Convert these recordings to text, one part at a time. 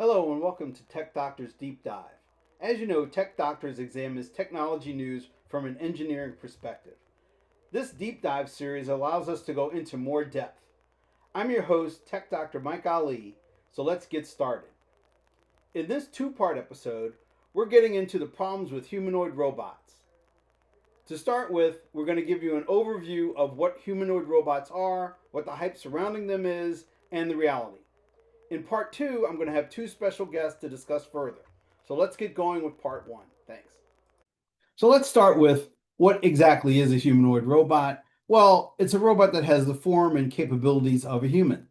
Hello and welcome to Tech Doctors Deep Dive. As you know, Tech Doctors examines technology news from an engineering perspective. This deep dive series allows us to go into more depth. I'm your host, Tech Doctor Mike Ali, so let's get started. In this two-part episode, we're getting into the problems with humanoid robots. To start with, we're going to give you an overview of what humanoid robots are, what the hype surrounding them is, and the reality. In part two, I'm going to have two special guests to discuss further. So let's get going with part one. Thanks. So let's start with what exactly is a humanoid robot? Well, it's a robot that has the form and capabilities of a human.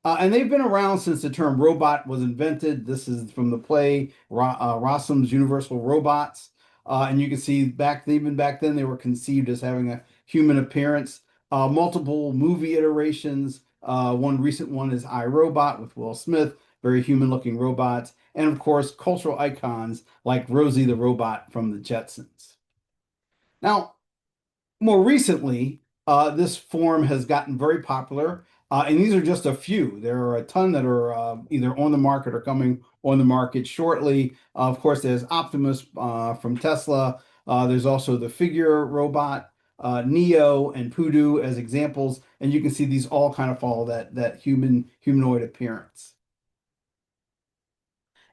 And they've been around since the term robot was invented. This is from the play Rossum's Universal Robots. And you can see even back then, they were conceived as having a human appearance. Multiple movie iterations. One recent one is I, Robot with Will Smith, very human-looking robots. And of course, cultural icons like Rosie the Robot from the Jetsons. Now, more recently, this form has gotten very popular, and these are just a few. There are a ton that are either on the market or coming on the market shortly. Of course, there's Optimus from Tesla. There's also the Figure robot, Neo, and Pudu as examples, and you can see these all kind of follow that humanoid appearance.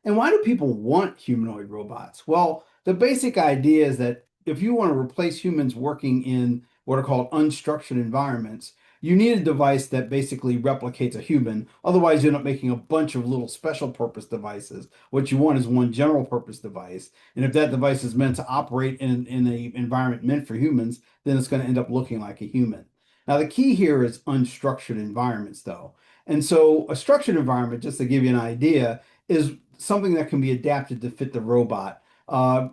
And why do people want humanoid robots? Well, the basic idea is that if you want to replace humans working in what are called unstructured environments, you need a device that basically replicates a human. Otherwise, you end up making a bunch of little special purpose devices. What you want is one general purpose device. And if that device is meant to operate in an environment meant for humans, then it's going to end up looking like a human. Now, the key here is unstructured environments, though. And so a structured environment, just to give you an idea, is something that can be adapted to fit the robot.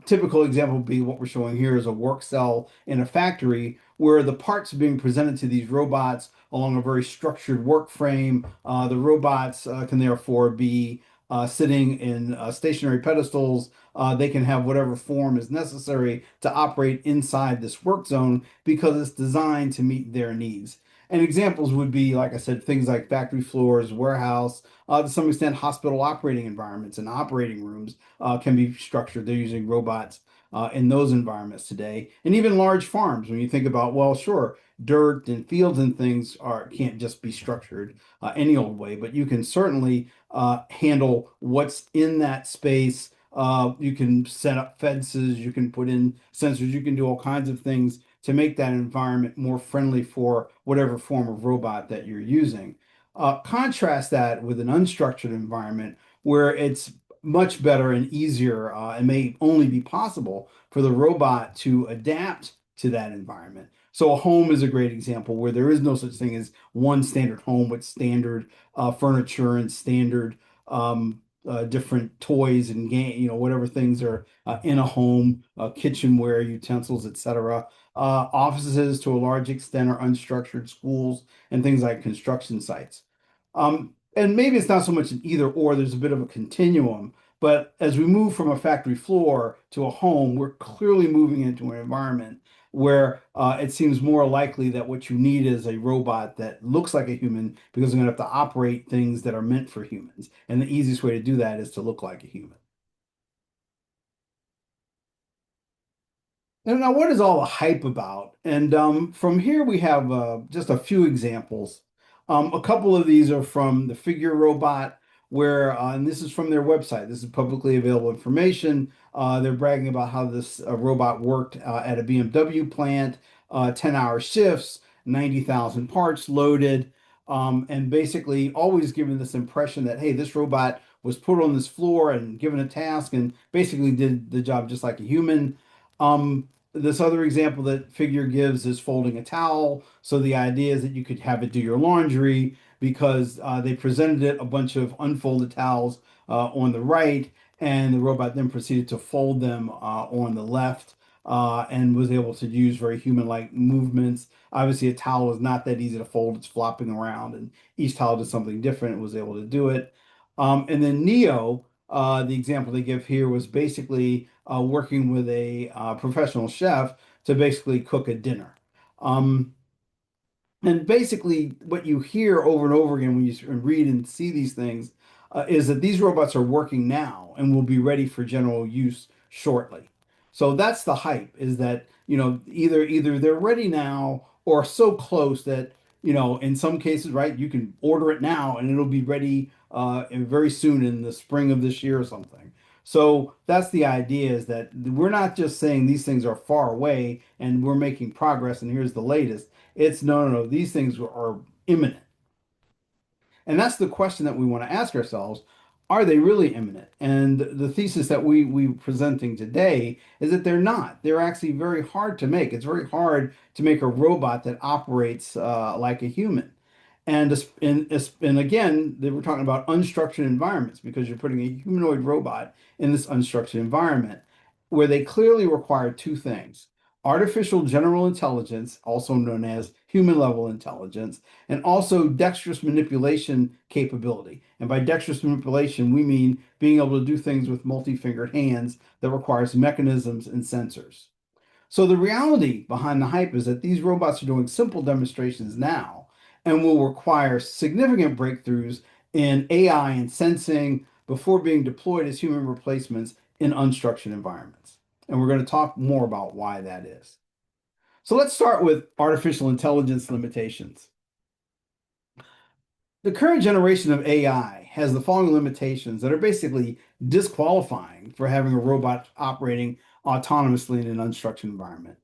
Typical example would be what we're showing here is a work cell in a factory where the parts are being presented to these robots along a very structured work frame. The robots can therefore be sitting in stationary pedestals. They can have whatever form is necessary to operate inside this work zone because it's designed to meet their needs. And examples would be, like I said, things like factory floors, warehouse, to some extent, hospital operating environments and operating rooms can be structured. They're using robots in those environments today, and even large farms. When you think about, well, sure, dirt and fields and things can't just be structured any old way, but you can certainly handle what's in that space. You can set up fences, you can put in sensors, you can do all kinds of things to make that environment more friendly for whatever form of robot that you're using. Contrast that with an unstructured environment where it's much better and easier and may only be possible for the robot to adapt to that environment. So a home is a great example where there is no such thing as one standard home with standard furniture and standard different toys and game, whatever things are in a home, kitchenware, utensils, etc. Offices to a large extent are unstructured, schools and things like construction sites. And maybe it's not so much an either or, there's a bit of a continuum. But as we move from a factory floor to a home, we're clearly moving into an environment where it seems more likely that what you need is a robot that looks like a human because they're going to have to operate things that are meant for humans. And the easiest way to do that is to look like a human. And now, what is all the hype about? And from here, we have just a few examples. A couple of these are from the Figure robot, where, and this is from their website. This is publicly available information. They're bragging about how this robot worked at a BMW plant, 10-hour shifts, 90,000 parts loaded, and basically always giving this impression that, hey, this robot was put on this floor and given a task and basically did the job just like a human. This other example that Figure gives is folding a towel. So the idea is that you could have it do your laundry because they presented it a bunch of unfolded towels on the right, and the robot then proceeded to fold them on the left and was able to use very human-like movements. Obviously, a towel is not that easy to fold. It's flopping around, and each towel does something different. It was able to do it. And then Neo, the example they give here was basically working with a professional chef to basically cook a dinner. Um, and basically, what you hear over and over again when you read and see these things is that these robots are working now and will be ready for general use shortly. So that's the hype, is that, either they're ready now or so close that, in some cases, right, you can order it now and it'll be ready very soon in the spring of this year or something. So that's the idea, is that we're not just saying these things are far away and we're making progress and here's the latest. It's no, no, no, these things are imminent. And that's the question that we want to ask ourselves. Are they really imminent? And the thesis that we presenting today is that they're not. They're actually very hard to make. It's very hard to make a robot that operates like a human. And again, they were talking about unstructured environments because you're putting a humanoid robot in this unstructured environment where they clearly require two things: artificial general intelligence, also known as human level intelligence, and also dexterous manipulation capability. And by dexterous manipulation, we mean being able to do things with multi-fingered hands that requires mechanisms and sensors. So the reality behind the hype is that these robots are doing simple demonstrations now and will require significant breakthroughs in AI and sensing before being deployed as human replacements in unstructured environments. And we're going to talk more about why that is. So let's start with artificial intelligence limitations. The current generation of AI has the following limitations that are basically disqualifying for having a robot operating autonomously in an unstructured environment.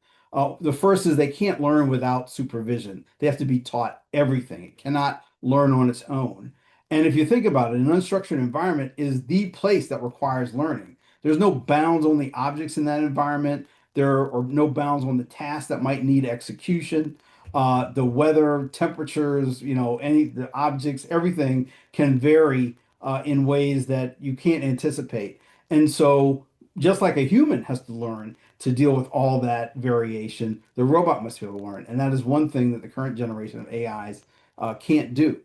The first is they can't learn without supervision. They have to be taught everything. It cannot learn on its own. And if you think about it, an unstructured environment is the place that requires learning. There's no bounds on the objects in that environment. There are no bounds on the tasks that might need execution. The weather, temperatures, any the objects, everything can vary in ways that you can't anticipate. And so, just like a human has to learn to deal with all that variation, the robot must be able to learn. And that is one thing that the current generation of AIs can't do.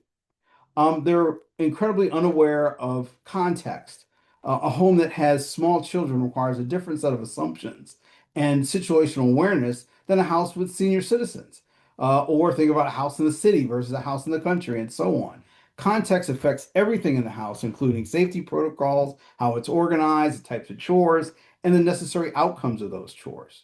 They're incredibly unaware of context. A home that has small children requires a different set of assumptions and situational awareness than a house with senior citizens. Or think about a house in the city versus a house in the country, and so on. Context affects everything in the house, including safety protocols, how it's organized, the types of chores, and the necessary outcomes of those chores.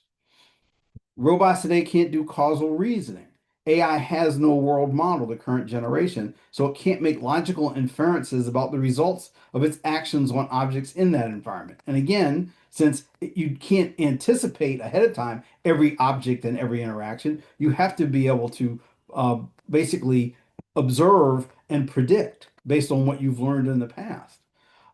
Robots today can't do causal reasoning. AI has no world model, the current generation, so it can't make logical inferences about the results of its actions on objects in that environment. And again, since you can't anticipate ahead of time every object and every interaction, you have to be able to basically observe and predict based on what you've learned in the past.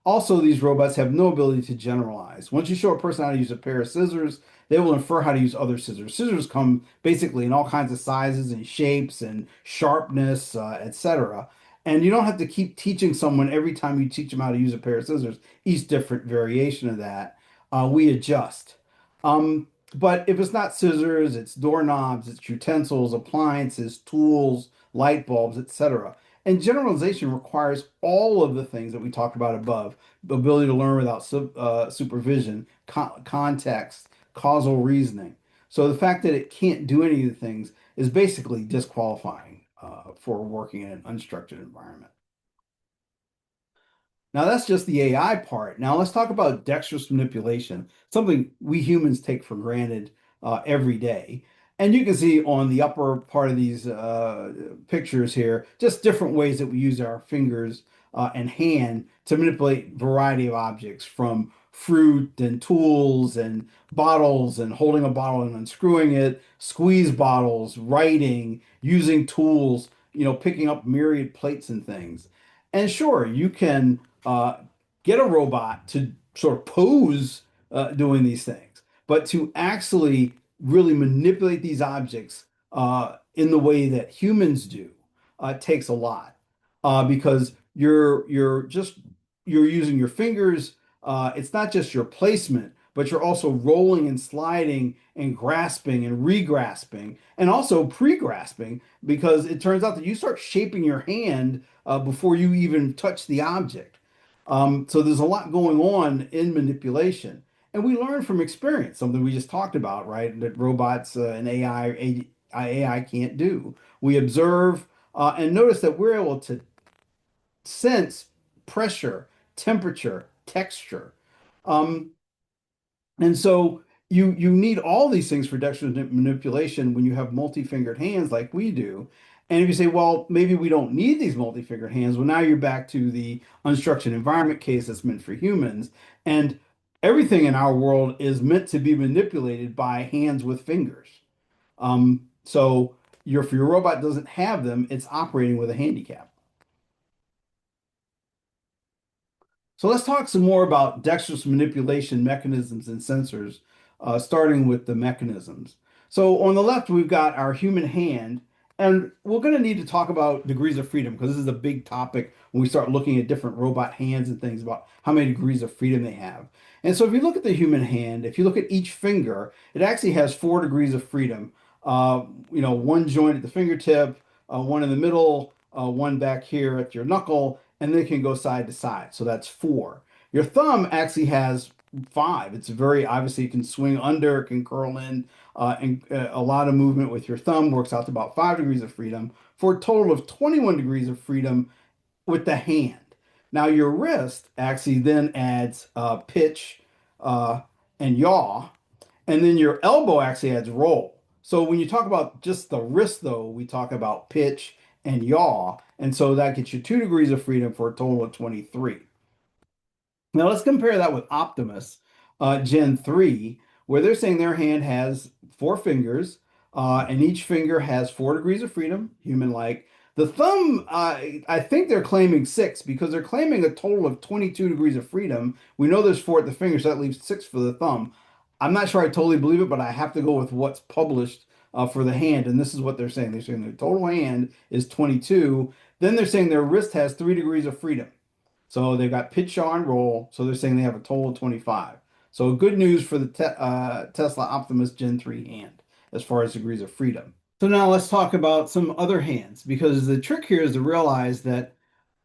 Also, these robots have no ability to generalize. Once you show a person how to use a pair of scissors, they will infer how to use other scissors. Scissors come basically in all kinds of sizes and shapes and sharpness, etc. And you don't have to keep teaching someone every time you teach them how to use a pair of scissors, each different variation of that. We adjust. But if it's not scissors, it's doorknobs, it's utensils, appliances, tools, light bulbs, etc. And generalization requires all of the things that we talked about above: the ability to learn without supervision, context, causal reasoning. So the fact that it can't do any of the things is basically disqualifying for working in an unstructured environment. Now that's just the AI part. Now let's talk about dexterous manipulation, something we humans take for granted every day. And you can see on the upper part of these pictures here, just different ways that we use our fingers and hand to manipulate a variety of objects, from fruit and tools and bottles and holding a bottle and unscrewing it, squeeze bottles, writing, using tools, picking up myriad plates and things. And sure, you can uh, get a robot to sort of pose doing these things, but to actually really manipulate these objects in the way that humans do takes a lot because you're using your fingers. It's not just your placement, but you're also rolling and sliding and grasping and re-grasping and also pre-grasping, because it turns out that you start shaping your hand before you even touch the object. So there's a lot going on in manipulation. And we learn from experience, something we just talked about, right? That robots and AI can't do. We observe and notice that we're able to sense pressure, temperature, texture. Um, and so you need all these things for dexterous manipulation when you have multi-fingered hands like we do. And if you say, well, maybe we don't need these multi-fingered hands, well, now you're back to the unstructured environment case that's meant for humans. And everything in our world is meant to be manipulated by hands with fingers. So if your robot doesn't have them, it's operating with a handicap. So let's talk some more about dexterous manipulation mechanisms and sensors, starting with the mechanisms. So on the left, we've got our human hand, and we're going to need to talk about degrees of freedom because this is a big topic when we start looking at different robot hands and things about how many degrees of freedom they have. And so if you look at the human hand, if you look at each finger, it actually has 4 degrees of freedom. One joint at the fingertip, one in the middle, one back here at your knuckle, and they can go side to side. So that's 4. Your thumb actually has 5. It's very obviously it can swing under, it can curl in, and a lot of movement with your thumb works out to about 5 degrees of freedom for a total of 21 degrees of freedom with the hand. Now your wrist actually then adds pitch uh, and yaw, and then your elbow actually adds roll. So when you talk about just the wrist, though, we talk about pitch and yaw. And so that gets you 2 degrees of freedom for a total of 23. Now let's compare that with Optimus Gen 3, where they're saying their hand has 4 fingers, and each finger has 4 degrees of freedom, human-like. The thumb, I think they're claiming 6 because they're claiming a total of 22 degrees of freedom. We know there's 4 at the finger, so that leaves 6 for the thumb. I'm not sure I totally believe it, but I have to go with what's published for the hand, and this is what they're saying. They're saying their total hand is 22. Then they're saying their wrist has 3 degrees of freedom. So they've got pitch, yaw, and roll. So they're saying they have a total of 25. So good news for the Tesla Optimus Gen 3 hand as far as degrees of freedom. So now let's talk about some other hands because the trick here is to realize that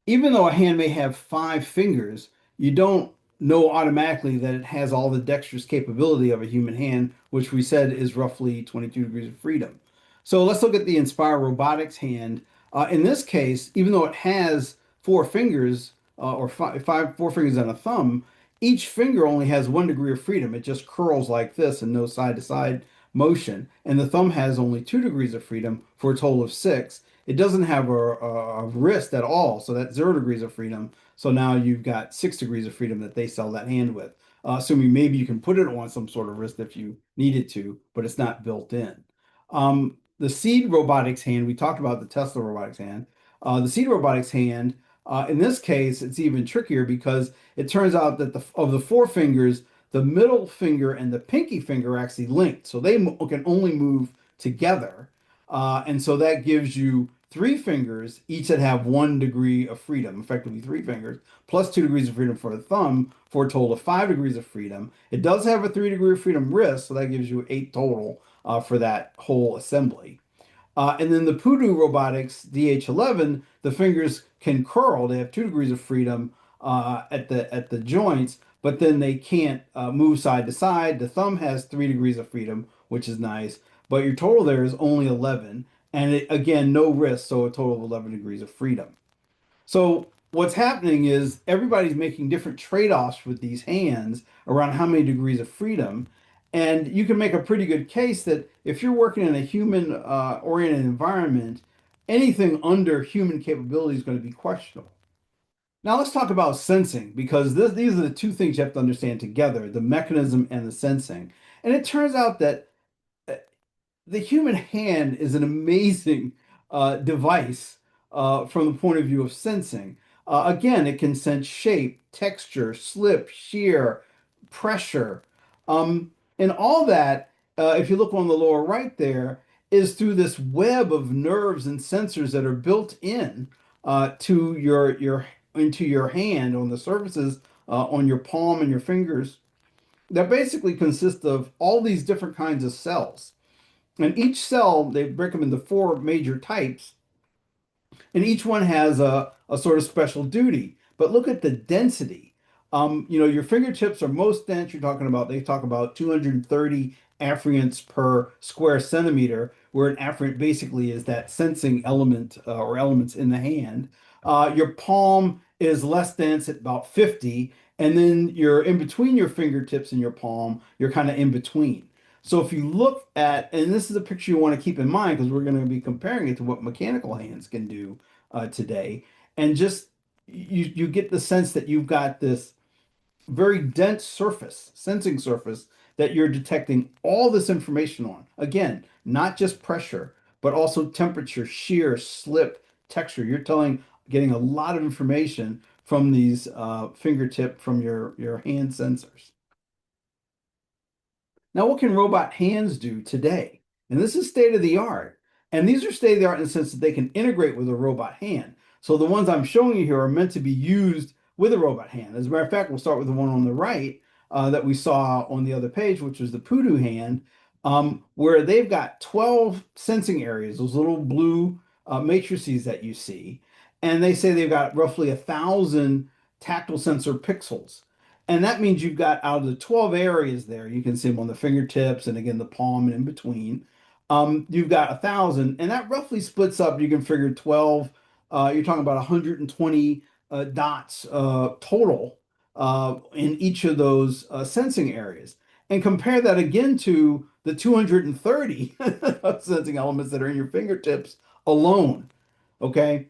even though a hand may have 5 fingers, you don't know automatically that it has all the dexterous capability of a human hand, which we said is roughly 22 degrees of freedom. So let's look at the Inspire Robotics hand. In this case, even though it has 4 fingers, or 4 fingers and a thumb, each finger only has 1 degree of freedom. It just curls like this and no side to side motion. And the thumb has only 2 degrees of freedom for a total of 6. It doesn't have a wrist at all, so that's 0 degrees of freedom. So now you've got 6 degrees of freedom that they sell that hand with. Assuming maybe you can put it on some sort of wrist if you needed to, but it's not built in. The Seed Robotics hand, we talked about the Tesla Robotics hand. The Seed Robotics hand, in this case, it's even trickier because it turns out that of the 4 fingers, the middle finger and the pinky finger are actually linked. So they can only move together. And so that gives you 3 fingers, each that have 1 degree of freedom, effectively 3 fingers, plus 2 degrees of freedom for the thumb, for a total of 5 degrees of freedom. It does have a 3 degree of freedom wrist, so that gives you 8 total for that whole assembly. And then the Poodoo Robotics DH11, the fingers can curl. They have 2 degrees of freedom at the joints, but then they can't move side to side. The thumb has 3 degrees of freedom, which is nice, but your total there is only 11. And again, no wrist, so a total of 11 degrees of freedom. So what's happening is everybody's making different trade-offs with these hands around how many degrees of freedom. And you can make a pretty good case that if you're working in a human oriented environment, anything under human capability is going to be questionable. Now let's talk about sensing because these are the two things you have to understand together, the mechanism and the sensing. And it turns out that the human hand is an amazing device from the point of view of sensing. Again, it can sense shape, texture, slip, shear, pressure. And all that, if you look on the lower right there, is through this web of nerves and sensors that are built in to your into your hand on the surfaces on your palm and your fingers that basically consist of all these different kinds of cells. And each cell, they break them into 4 major types, and each one has a sort of special duty. But look at the density. Your fingertips are most dense. They talk about 230 afferents per square centimeter, where an afferent basically is that sensing element or elements in the hand. Your palm is less dense at about 50, and then you're in between your fingertips and your palm, you're kind of in between. So if you look at, and this is a picture you want to keep in mind because we're going to be comparing it to what mechanical hands can do today, and just you get the sense that you've got this very dense surface, sensing surface that you're detecting all this information on. Again, not just pressure, but also temperature, shear, slip, texture. You're getting a lot of information from these fingertip, from your hand sensors. Now, what can robot hands do today? And this is state of the art. And these are state of the art in the sense that they can integrate with a robot hand. So the ones I'm showing you here are meant to be used with a robot hand. As a matter of fact, we'll start with the one on the right that we saw on the other page, which was the Poodoo hand, where they've got 12 sensing areas, those little blue matrices that you see. And they say they've got roughly 1,000 tactile sensor pixels. And that means you've got out of the 12 areas there, you can see them on the fingertips and again the palm and in between. You've got 1,000, and that roughly splits up. You can figure 12, you're talking about 120 dots total in each of those sensing areas. And compare that again to the 230 sensing elements that are in your fingertips alone. Okay.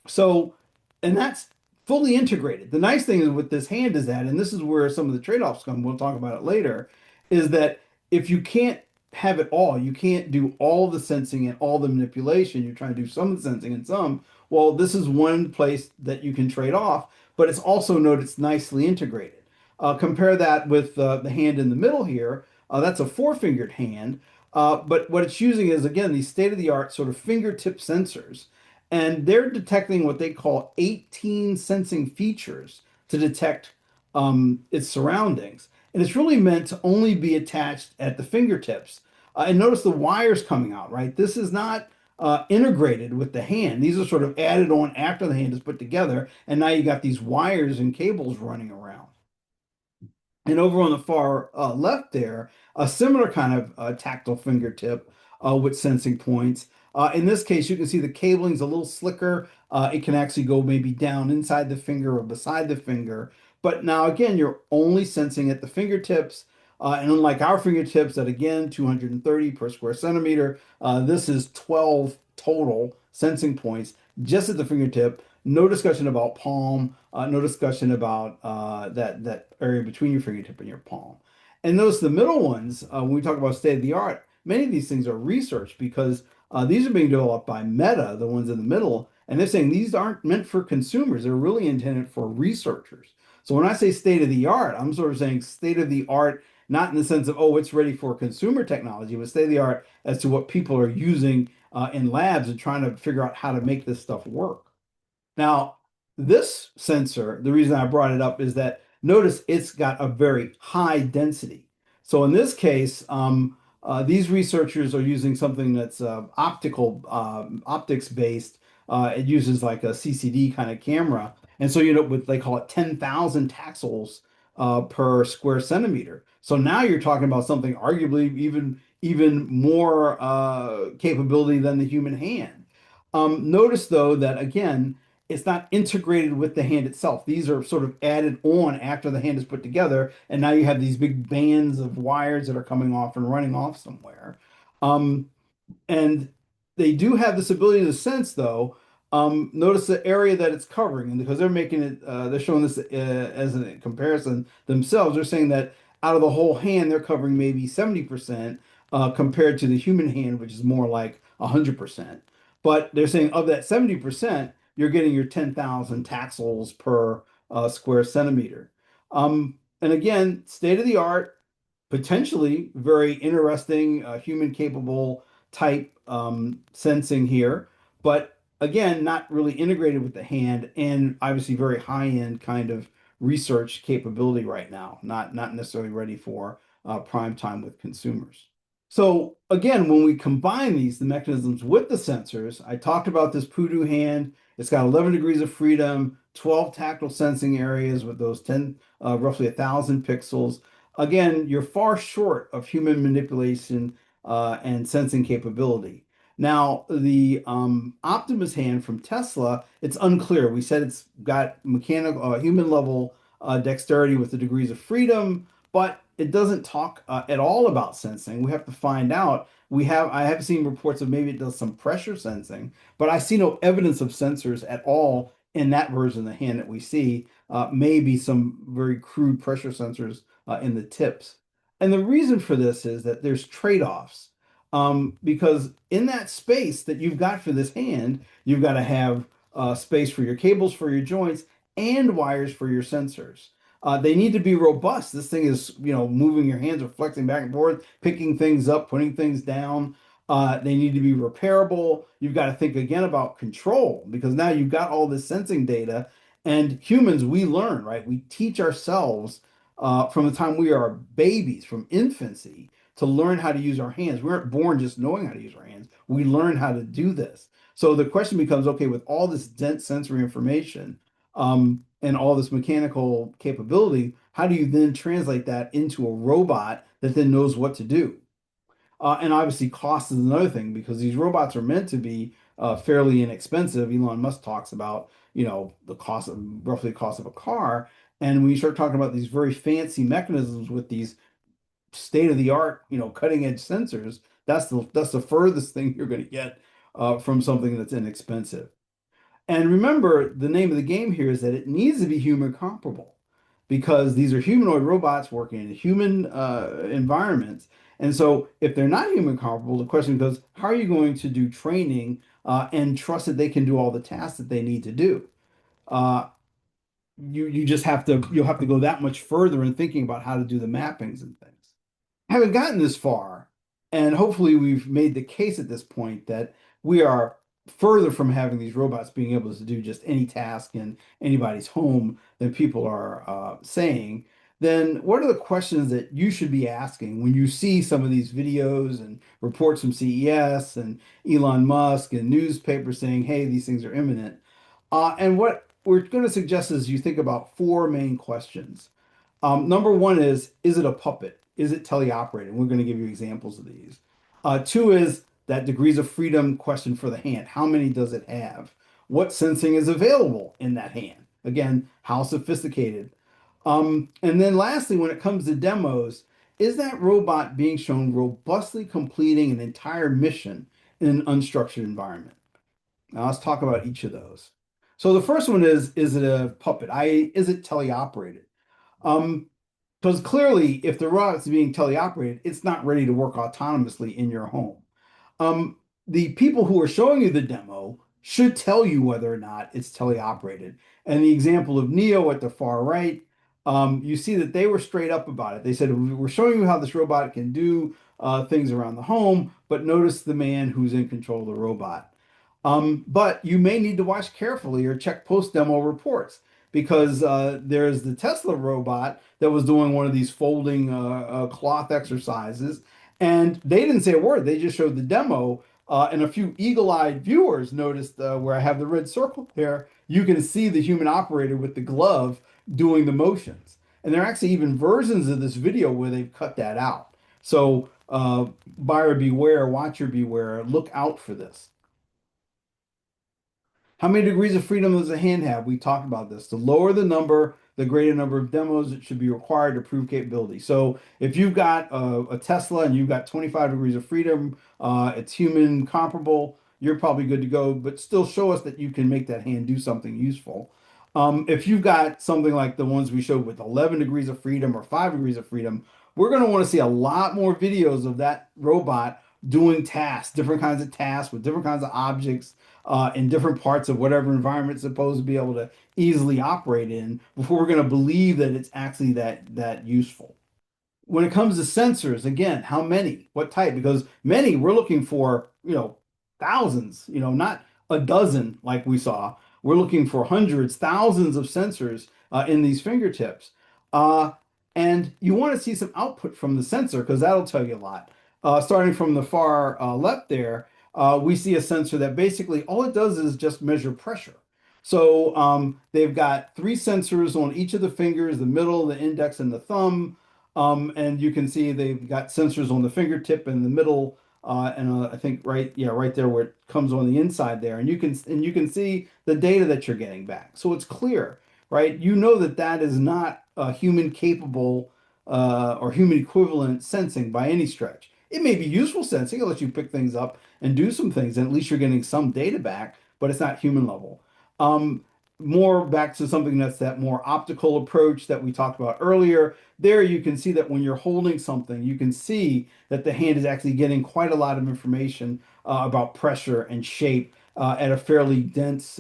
So, and that's fully integrated. The nice thing is with this hand is that, and this is where some of the trade-offs come, we'll talk about it later, is that if you can't have it all, you can't do all the sensing and all the manipulation, you're trying to do some of the sensing and some, well, this is one place that you can trade off, but it's also note it's nicely integrated. Compare that with the hand in the middle here. That's a four-fingered hand, but what it's using is, again, these state-of-the-art sort of fingertip sensors and they're detecting what they call 18 sensing features to detect its surroundings. And it's really meant to only be attached at the fingertips. And notice the wires coming out, right? This is not integrated with the hand. These are sort of added on after the hand is put together. And now you got these wires and cables running around. And over on the far left there, a similar kind of tactile fingertip with sensing points. In this case, you can see the cabling's a little slicker. It can actually go maybe down inside the finger or beside the finger. But now again, you're only sensing at the fingertips. And unlike our fingertips that again, 230 per square centimeter, this is 12 total sensing points just at the fingertip. No discussion about palm, no discussion about that area between your fingertip and your palm. And notice the middle ones, when we talk about state of the art, many of these things are research because these are being developed by Meta, the ones in the middle, and they're saying these aren't meant for consumers. They're really intended for researchers. So when I say state of the art, I'm sort of saying state of the art, not in the sense of, oh, it's ready for consumer technology, but state of the art as to what people are using in labs and trying to figure out how to make this stuff work. Now, this sensor, the reason I brought it up is that notice it's got a very high density. So in this case, these researchers are using something that's optics based. It uses like a CCD kind of camera. And so, with they call it 10,000 taxels per square centimeter. So now you're talking about something arguably even more capability than the human hand. Notice though that again, it's not integrated with the hand itself. These are sort of added on after the hand is put together, and now you have these big bands of wires that are coming off and running off somewhere. Um, and they do have this ability to sense, though. Notice the area that it's covering, and because they're making it, they're showing this as a comparison themselves. They're saying that out of the whole hand, they're covering maybe 70% compared to the human hand, which is more like 100%. But they're saying of that 70%, you're getting your 10,000 taxels per square centimeter. And again, state of the art, potentially very interesting, human capable type sensing here, but again, not really integrated with the hand and obviously very high end kind of research capability right now, not necessarily ready for prime time with consumers. So again, when we combine the mechanisms with the sensors, I talked about this Poodoo hand. It's got 11 degrees of freedom, 12 tactile sensing areas with those 10, roughly 1,000 pixels. Again, you're far short of human manipulation and sensing capability. Now, the Optimus hand from Tesla, it's unclear. We said it's got mechanical, human level dexterity with the degrees of freedom, but it doesn't talk at all about sensing. We have to find out. I have seen reports of maybe it does some pressure sensing, but I see no evidence of sensors at all in that version of the hand that we see. Maybe some very crude pressure sensors in the tips. And the reason for this is that there's trade-offs. Because in that space that you've got for this hand, you've got to have space for your cables for your joints and wires for your sensors. They need to be robust. This thing is, moving your hands or flexing back and forth, picking things up, putting things down. They need to be repairable. You've got to think again about control because now you've got all this sensing data. And humans, we learn, right? We teach ourselves from the time we are babies, from infancy to learn how to use our hands. We weren't born just knowing how to use our hands. We learn how to do this. So the question becomes, okay, with all this dense sensory information, and all this mechanical capability, how do you then translate that into a robot that then knows what to do? And obviously, cost is another thing because these robots are meant to be fairly inexpensive. Elon Musk talks about, the cost of roughly the cost of a car. And when you start talking about these very fancy mechanisms with these state of the art, cutting edge sensors, that's the furthest thing you're going to get from something that's inexpensive. And remember, the name of the game here is that it needs to be human comparable because these are humanoid robots working in human environments. And so, if they're not human comparable, the question goes, how are you going to do training and trust that they can do all the tasks that they need to do? Uh, you just you'll have to go that much further in thinking about how to do the mappings and things. Haven't gotten this far, and hopefully we've made the case at this point that we are further from having these robots being able to do just any task in anybody's home than people are saying, then what are the questions that you should be asking when you see some of these videos and reports from CES and Elon Musk and newspapers saying, hey, these things are imminent? And what we're going to suggest is you think about four main questions. Number one is it a puppet? Is it teleoperated? We're going to give you examples of these. Two is that degrees of freedom question for the hand. How many does it have? What sensing is available in that hand? Again, how sophisticated? And then lastly, when it comes to demos, is that robot being shown robustly completing an entire mission in an unstructured environment? Now let's talk about each of those. So the first one is it a puppet? Is it teleoperated? Um, because clearly, if the robot's being teleoperated, it's not ready to work autonomously in your home. Um, the people who are showing you the demo should tell you whether or not it's teleoperated. And the example of Neo at the far right, you see that they were straight up about it. They said, we're showing you how this robot can do things around the home, but notice the man who's in control of the robot. But you may need to watch carefully or check post-demo reports because there's the Tesla robot that was doing one of these folding cloth exercises, and they didn't say a word. They just showed the demo, and a few eagle-eyed viewers noticed where I have the red circle there. You can see the human operator with the glove doing the motions, and there are actually even versions of this video where they've cut that out. So buyer beware, watcher beware, look out for this. How many degrees of freedom does a hand have? We talked about this. The lower the number, the greater number of demos it should be required to prove capability. So if you've got a Tesla and you've got 25 degrees of freedom, it's human comparable, you're probably good to go, but still show us that you can make that hand do something useful. If you've got something like the ones we showed with 11 degrees of freedom or 5 degrees of freedom, we're going to want to see a lot more videos of that robot doing tasks, different kinds of tasks with different kinds of objects in different parts of whatever environment it's supposed to be able to easily operate in before we're going to believe that it's actually that useful. When it comes to sensors, again, how many? What type? Because many we're looking for, thousands, not a dozen like we saw. We're looking for hundreds, thousands of sensors in these fingertips. Uh, and you want to see some output from the sensor because that'll tell you a lot. Starting from the far left there, we see a sensor that basically all it does is just measure pressure. So they've got three sensors on each of the fingers, the middle, the index, and the thumb. And you can see they've got sensors on the fingertip and the middle I think right there where it comes on the inside there, and you can see the data that you're getting back. So it's clear, right? You know that that is not a human capable or human equivalent sensing by any stretch. It may be useful sensing, it lets you pick things up and do some things, and at least you're getting some data back, but it's not human level. Um, More back to something that's that more optical approach that we talked about earlier. There you can see that when you're holding something, you can see that the hand is actually getting quite a lot of information about pressure and shape at a fairly dense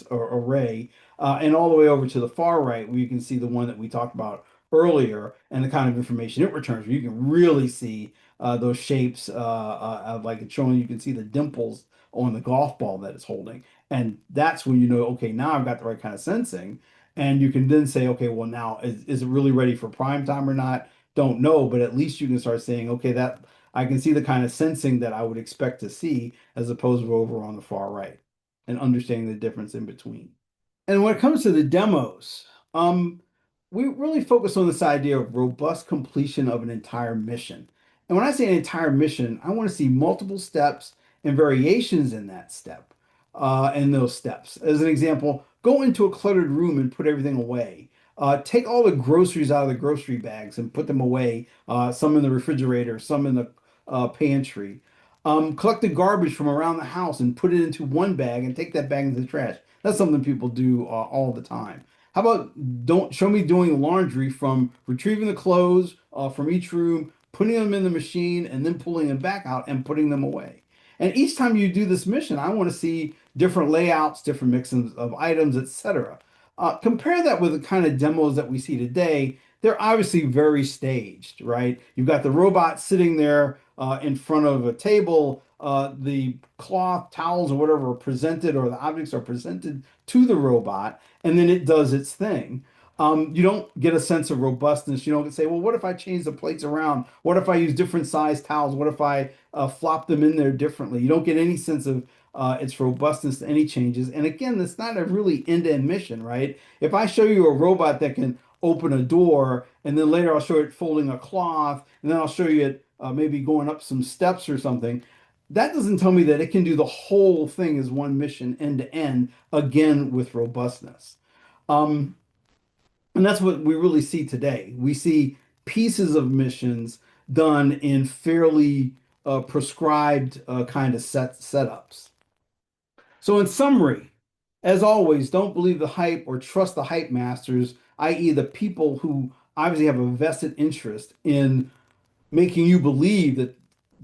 array, and all the way over to the far right, where you can see the one that we talked about earlier and the kind of information it returns. Where you can really see those shapes, like it's showing. You can see the dimples on the golf ball that it's holding, and that's when you know, okay, now I've got the right kind of sensing. And you can then say, okay, well, now is it really ready for prime time or not? Don't know, but at least you can start saying, okay, that I can see the kind of sensing that I would expect to see as opposed to over on the far right and understanding the difference in between. And when it comes to the demos, we really focus on this idea of robust completion of an entire mission. And when I say an entire mission, I want to see multiple steps and variations in that step, in those steps. As an example, go into a cluttered room and put everything away. Take all the groceries out of the grocery bags and put them away, some in the refrigerator, some in the pantry. Collect the garbage from around the house and put it into one bag and take that bag into the trash. That's something people do all the time. How about don't show me doing laundry from retrieving the clothes from each room, putting them in the machine, and then pulling them back out and putting them away. And each time you do this mission, I want to see different layouts, different mixes of items, etc. Compare that with the kind of demos that we see today. They're obviously very staged, right? You've got the robot sitting there in front of a table. The cloth, towels, or whatever are presented, or the objects are presented to the robot, and then it does its thing. You don't get a sense of robustness. You don't say, well, what if I change the plates around? What if I use different size towels? What if I flop them in there differently? You don't get any sense of its robustness to any changes. And again, that's not a really end-to-end mission, right? If I show you a robot that can open a door, and then later I'll show it folding a cloth, and then I'll show you it maybe going up some steps or something. That doesn't tell me that it can do the whole thing as one mission end to end, again with robustness. Um, and that's what we really see today. We see pieces of missions done in fairly prescribed kind of setups. So, in summary, as always, don't believe the hype or trust the hype masters, i.e., the people who obviously have a vested interest in making you believe that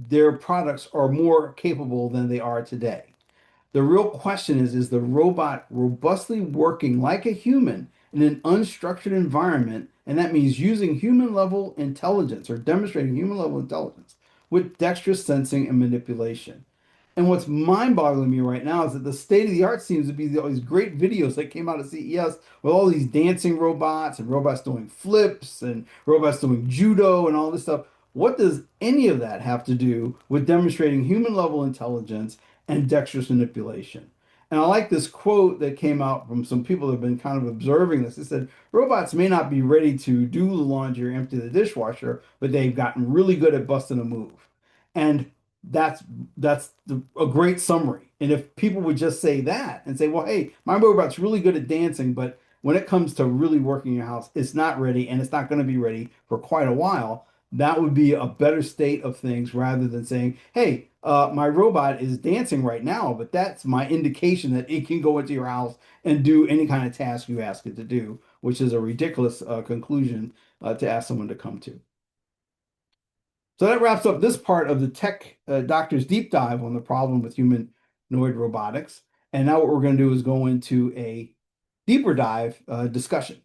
their products are more capable than they are today. The real question is the robot robustly working like a human in an unstructured environment? And that means using human level intelligence or demonstrating human level intelligence with dexterous sensing and manipulation. And what's mind-boggling me right now is that the state of the art seems to be all these great videos that came out of CES with all these dancing robots and robots doing flips and robots doing judo and all this stuff. What does any of that have to do with demonstrating human level intelligence and dexterous manipulation? And I like this quote that came out from some people that have been kind of observing this. It said, robots may not be ready to do the laundry or empty the dishwasher, but they've gotten really good at busting a move. And that's a great summary. And if people would just say that and say, well, hey, my robot's really good at dancing, but when it comes to really working your house, it's not ready and it's not going to be ready for quite a while. That would be a better state of things rather than saying, hey, my robot is dancing right now, but that's my indication that it can go into your house and do any kind of task you ask it to do, which is a ridiculous conclusion to ask someone to come to. So that wraps up this part of the Tech Doctor's deep dive on the problem with humanoid robotics. And now what we're going to do is go into a deeper dive discussion.